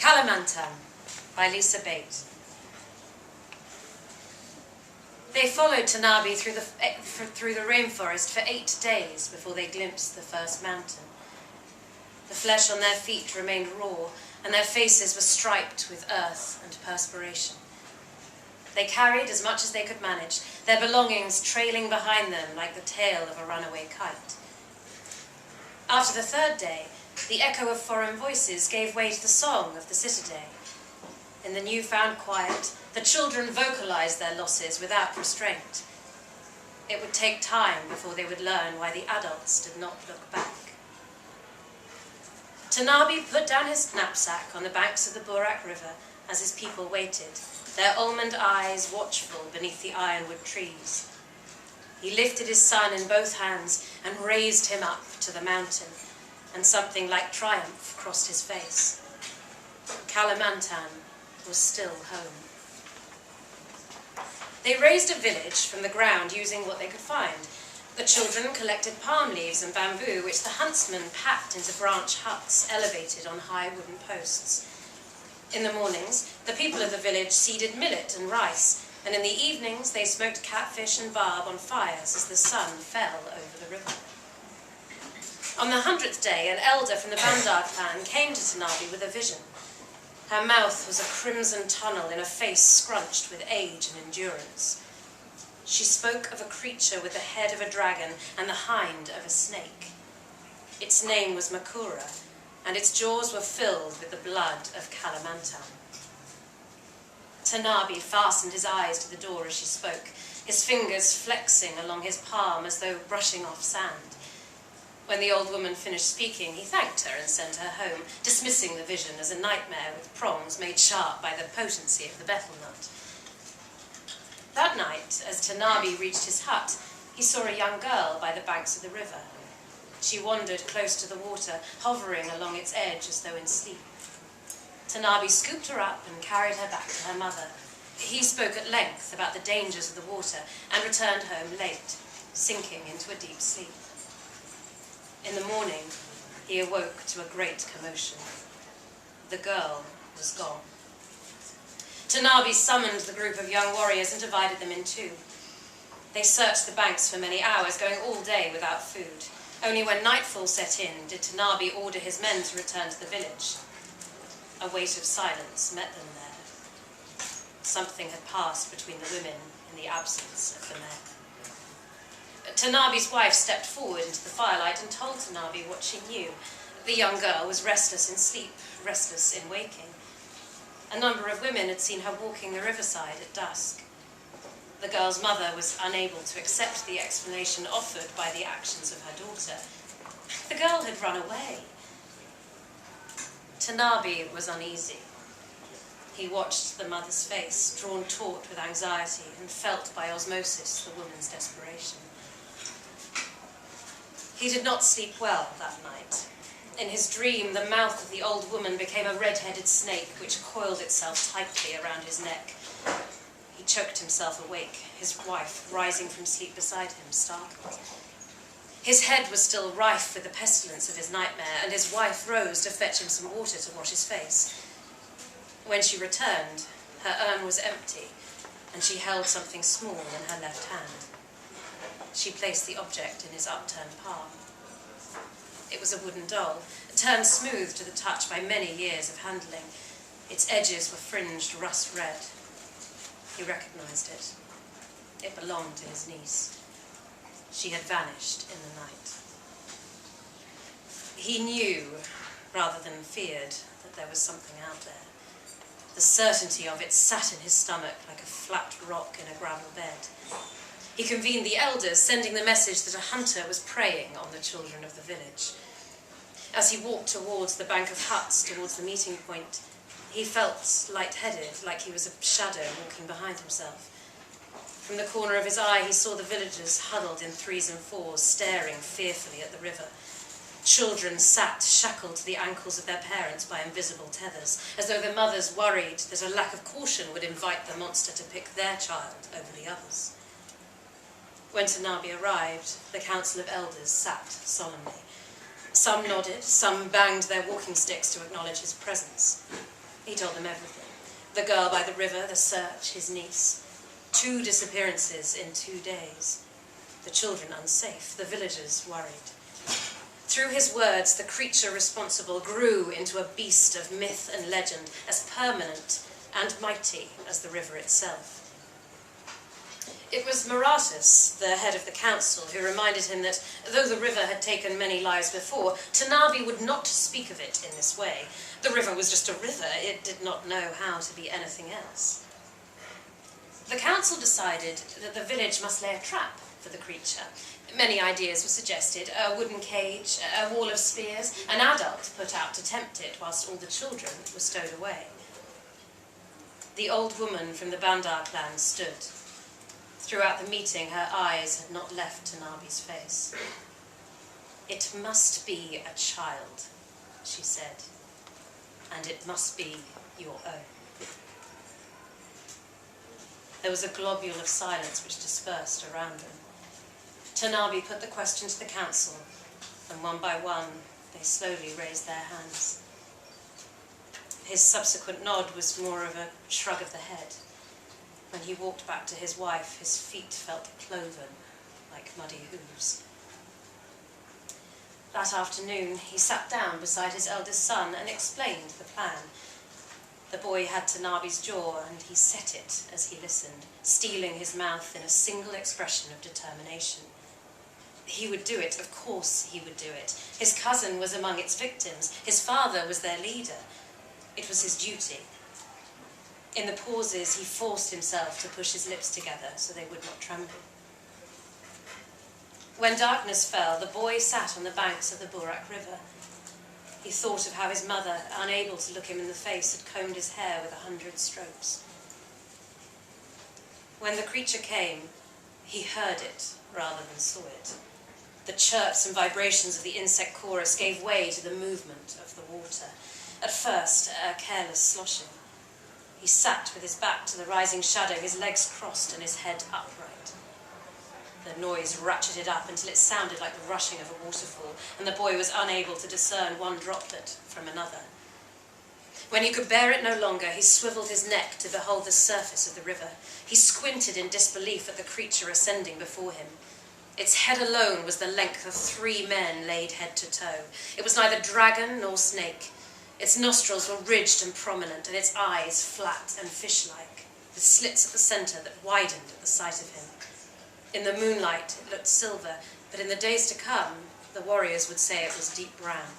Kalamantan by Lisa Bate. They followed Tanabe through the rainforest for 8 days before they glimpsed the first mountain. The flesh on their feet remained raw, and their faces were striped with earth and perspiration. They carried as much as they could manage, their belongings trailing behind them like the tail of a runaway kite. After the 3rd day, the echo of foreign voices gave way to the song of the citadel. In the newfound quiet, the children vocalized their losses without restraint. It would take time before they would learn why the adults did not look back. Tanabe put down his knapsack on the banks of the Burak River as his people waited, their almond eyes watchful beneath the ironwood trees. He lifted his son in both hands and raised him up to the mountain, and something like triumph crossed his face. Kalamantan was still home. They raised a village from the ground using what they could find. The children collected palm leaves and bamboo, which the huntsmen packed into branch huts elevated on high wooden posts. In the mornings, the people of the village seeded millet and rice, and in the evenings they smoked catfish and barb on fires as the sun fell over the river. On the 100th day, an elder from the Bandar clan came to Tanabe with a vision. Her mouth was a crimson tunnel in a face scrunched with age and endurance. She spoke of a creature with the head of a dragon and the hind of a snake. Its name was Makura, and its jaws were filled with the blood of Kalamantan. Tanabe fastened his eyes to the door as she spoke, his fingers flexing along his palm as though brushing off sand. When the old woman finished speaking, he thanked her and sent her home, dismissing the vision as a nightmare with prongs made sharp by the potency of the betel nut. That night, as Tanabe reached his hut, he saw a young girl by the banks of the river. She wandered close to the water, hovering along its edge as though in sleep. Tanabe scooped her up and carried her back to her mother. He spoke at length about the dangers of the water and returned home late, sinking into a deep sleep. In the morning, he awoke to a great commotion. The girl was gone. Tanabe summoned the group of young warriors and divided them in 2. They searched the banks for many hours, going all day without food. Only when nightfall set in did Tanabe order his men to return to the village. A weight of silence met them there. Something had passed between the women in the absence of the men. Tanabe's wife stepped forward into the firelight and told Tanabe what she knew. The young girl was restless in sleep, restless in waking. A number of women had seen her walking the riverside at dusk. The girl's mother was unable to accept the explanation offered by the actions of her daughter. The girl had run away. Tanabe was uneasy. He watched the mother's face, drawn taut with anxiety, and felt by osmosis the woman's desperation. He did not sleep well that night. In his dream, the mouth of the old woman became a red-headed snake which coiled itself tightly around his neck. He choked himself awake, his wife rising from sleep beside him, startled. His head was still rife with the pestilence of his nightmare, and his wife rose to fetch him some water to wash his face. When she returned, her urn was empty, and she held something small in her left hand. She placed the object in his upturned palm. It was a wooden doll, turned smooth to the touch by many years of handling. Its edges were fringed rust red. He recognized it. It belonged to his niece. She had vanished in the night. He knew, rather than feared, that there was something out there. The certainty of it sat in his stomach like a flat rock in a gravel bed. He convened the elders, sending the message that a hunter was preying on the children of the village. As he walked towards the bank of huts, towards the meeting point, he felt light-headed, like he was a shadow walking behind himself. From the corner of his eye, he saw the villagers huddled in 3s and 4s, staring fearfully at the river. Children sat shackled to the ankles of their parents by invisible tethers, as though their mothers worried that a lack of caution would invite the monster to pick their child over the others. When Tanabe arrived, the council of elders sat solemnly. Some nodded, some banged their walking sticks to acknowledge his presence. He told them everything. The girl by the river, the search, his niece. 2 disappearances in 2 days. The children unsafe, the villagers worried. Through his words, the creature responsible grew into a beast of myth and legend, as permanent and mighty as the river itself. It was Maratus, the head of the council, who reminded him that, though the river had taken many lives before, Tanabe would not speak of it in this way. The river was just a river, it did not know how to be anything else. The council decided that the village must lay a trap for the creature. Many ideas were suggested: a wooden cage, a wall of spears, an adult put out to tempt it whilst all the children were stowed away. The old woman from the Bandar clan stood. Throughout the meeting, her eyes had not left Tanabe's face. "It must be a child," she said, "and it must be your own." There was a globule of silence which dispersed around them. Tanabe put the question to the council, and one by one, they slowly raised their hands. His subsequent nod was more of a shrug of the head. When he walked back to his wife, his feet felt cloven, like muddy hooves. That afternoon, he sat down beside his eldest son and explained the plan. The boy had Tanabe's jaw, and he set it as he listened, steeling his mouth in a single expression of determination. He would do it, of course he would do it. His cousin was among its victims. His father was their leader. It was his duty. In the pauses, he forced himself to push his lips together so they would not tremble. When darkness fell, the boy sat on the banks of the Burak River. He thought of how his mother, unable to look him in the face, had combed his hair with 100 strokes. When the creature came, he heard it rather than saw it. The chirps and vibrations of the insect chorus gave way to the movement of the water. At first, a careless sloshing. He sat with his back to the rising shadow, his legs crossed and his head upright. The noise ratcheted up until it sounded like the rushing of a waterfall, and the boy was unable to discern one droplet from another. When he could bear it no longer, he swiveled his neck to behold the surface of the river. He squinted in disbelief at the creature ascending before him. Its head alone was the length of 3 men laid head to toe. It was neither dragon nor snake. Its nostrils were ridged and prominent, and its eyes flat and fish-like, with slits at the centre that widened at the sight of him. In the moonlight, it looked silver, but in the days to come, the warriors would say it was deep brown.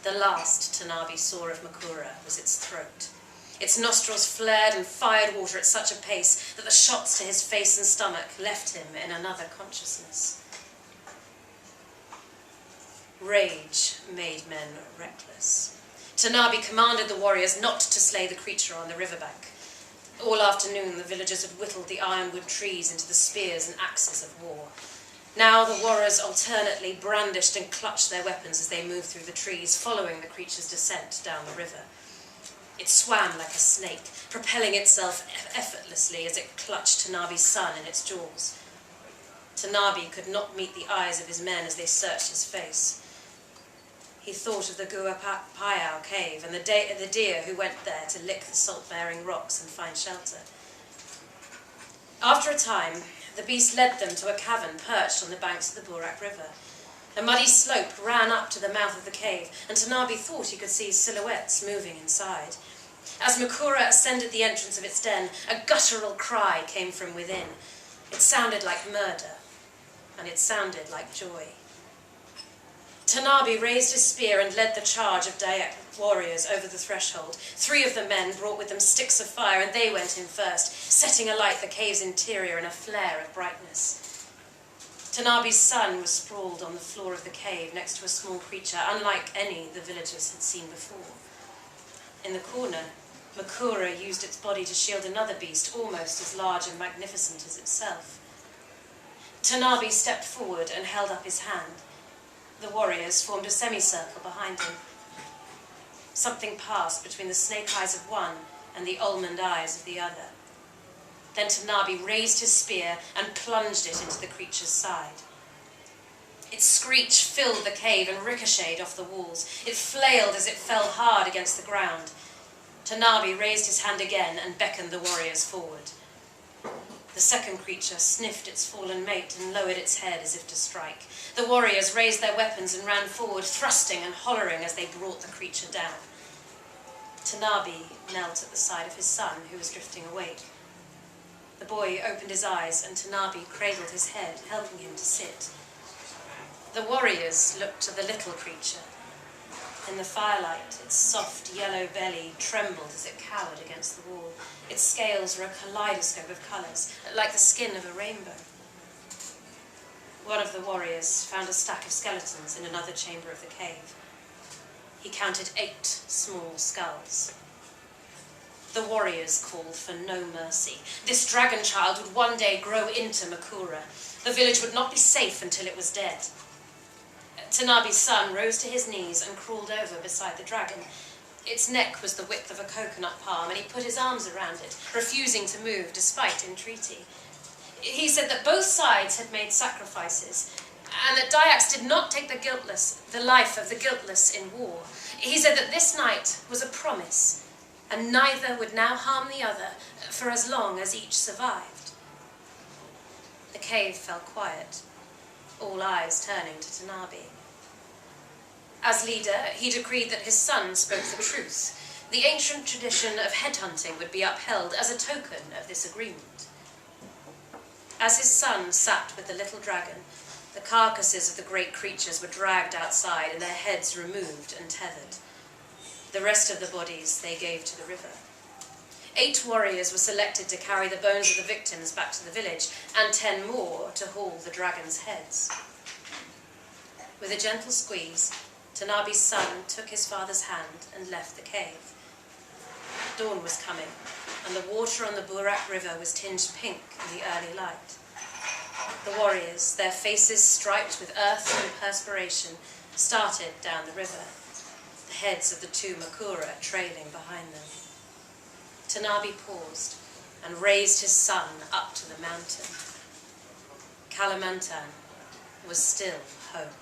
The last Tanabe saw of Makura was its throat. Its nostrils flared and fired water at such a pace that the shots to his face and stomach left him in another consciousness. Rage made men reckless. Tanabe commanded the warriors not to slay the creature on the riverbank. All afternoon, the villagers had whittled the ironwood trees into the spears and axes of war. Now the warriors alternately brandished and clutched their weapons as they moved through the trees, following the creature's descent down the river. It swam like a snake, propelling itself effortlessly as it clutched Tanabe's son in its jaws. Tanabe could not meet the eyes of his men as they searched his face. He thought of the Gua Payao cave and the deer who went there to lick the salt-bearing rocks and find shelter. After a time, the beast led them to a cavern perched on the banks of the Burak River. A muddy slope ran up to the mouth of the cave, and Tanabe thought he could see silhouettes moving inside. As Makura ascended the entrance of its den, a guttural cry came from within. It sounded like murder, and it sounded like joy. Tanabe raised his spear and led the charge of Dayak warriors over the threshold. 3 of the men brought with them sticks of fire, and they went in first, setting alight the cave's interior in a flare of brightness. Tanabe's son was sprawled on the floor of the cave next to a small creature, unlike any the villagers had seen before. In the corner, Makura used its body to shield another beast almost as large and magnificent as itself. Tanabe stepped forward and held up his hand. The warriors formed a semicircle behind him. Something passed between the snake eyes of one and the almond eyes of the other. Then Tanabe raised his spear and plunged it into the creature's side. Its screech filled the cave and ricocheted off the walls. It flailed as it fell hard against the ground. Tanabe raised his hand again and beckoned the warriors forward. The second creature sniffed its fallen mate and lowered its head as if to strike. The warriors raised their weapons and ran forward, thrusting and hollering as they brought the creature down. Tanabe knelt at the side of his son, who was drifting awake. The boy opened his eyes, and Tanabe cradled his head, helping him to sit. The warriors looked at the little creature. In the firelight, its soft yellow belly trembled as it cowered against the wall. Its scales were a kaleidoscope of colours, like the skin of a rainbow. One of the warriors found a stack of skeletons in another chamber of the cave. He counted 8 small skulls. The warriors called for no mercy. This dragon child would one day grow into Makura. The village would not be safe until it was dead. Tanabe's son rose to his knees and crawled over beside the dragon. Its neck was the width of a coconut palm, and he put his arms around it, refusing to move despite entreaty. He said that both sides had made sacrifices, and that Dyax did not take the life of the guiltless in war. He said that this night was a promise, and neither would now harm the other for as long as each survived. The cave fell quiet, all eyes turning to Tanabe. As leader, he decreed that his son spoke the truth. The ancient tradition of headhunting would be upheld as a token of this agreement. As his son sat with the little dragon, the carcasses of the great creatures were dragged outside and their heads removed and tethered. The rest of the bodies they gave to the river. 8 warriors were selected to carry the bones of the victims back to the village, and 10 more to haul the dragon's heads. With a gentle squeeze, Tanabe's son took his father's hand and left the cave. Dawn was coming, and the water on the Burak River was tinged pink in the early light. The warriors, their faces striped with earth and perspiration, started down the river, the heads of the 2 Makura trailing behind them. Tanabe paused and raised his son up to the mountain. Kalamantan was still home.